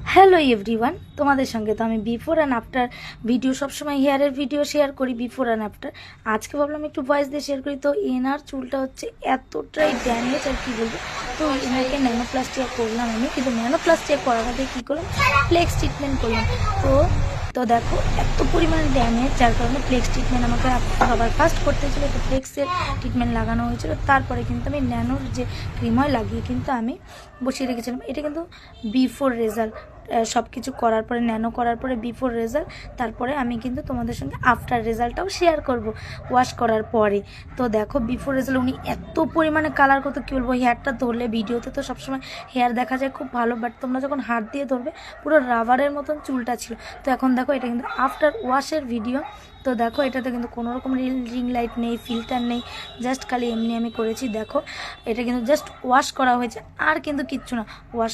Hello everyone, তোমাদের সঙ্গে তো আমি বিফোর অ্যান্ড আফটার ভিডিও সবসময় হেয়ারের ভিডিও শেয়ার করি, বিফোর অ্যান্ড আফটার। আজকে ভাবলাম একটু ভয়েস দিয়ে শেয়ার করি। তো এনার চুলটা হচ্ছে এতটাই ড্যামেজ, আর কি বলবো। তো এনাকে ন্যানোপ্লাস্টিয়া করলাম আমি, কিন্তু ন্যানোপ্লাস্টিয়া করার আগে কী করলাম, ফ্লেক্স ট্রিটমেন্ট করলাম। তো দেখো এত পরিমাণে ড্যামেজ, যার কারণে ফ্লেক্স ট্রিটমেন্ট আমাকে সবার ফার্স্ট করতে হয়েছিলো। তো ফ্লেক্সের ট্রিটমেন্ট লাগানো হয়েছিল, তারপরে কিন্তু আমি ন্যানোর যে ক্রিম হয় লাগিয়ে কিন্তু আমি বসিয়ে রেখেছিলাম। এটা কিন্তু বিফোর রেজাল্ট, সব কিছু করার পরে, ন্যানো করার পরে বিফোর রেজাল্ট। তারপরে আমি কিন্তু তোমাদের সঙ্গে আফটার রেজাল্টটাও শেয়ার করব ওয়াশ করার পরে। তো দেখো বিফোর রেজাল্ট, উনি এত পরিমাণে কালার করতে, কী বলবো, হেয়ারটা ধরলে ভিডিওতে তো সবসময় হেয়ার দেখা যায় খুব ভালো, বাট তোমরা যখন হাত দিয়ে ধরবে পুরো রাবারের মতন চুলটা ছিল। তো এখন দেখো এটা কিন্তু আফটার ওয়াশের ভিডিও। তো দেখো এটাতে কিন্তু কোনো রকম রিং লাইট নেই, ফিল্টার নেই, জাস্ট খালি এমনি আমি করেছি। দেখো এটা কিন্তু জাস্ট ওয়াশ করা হয়েছে, আর কিন্তু কিচ্ছু না। ওয়াশ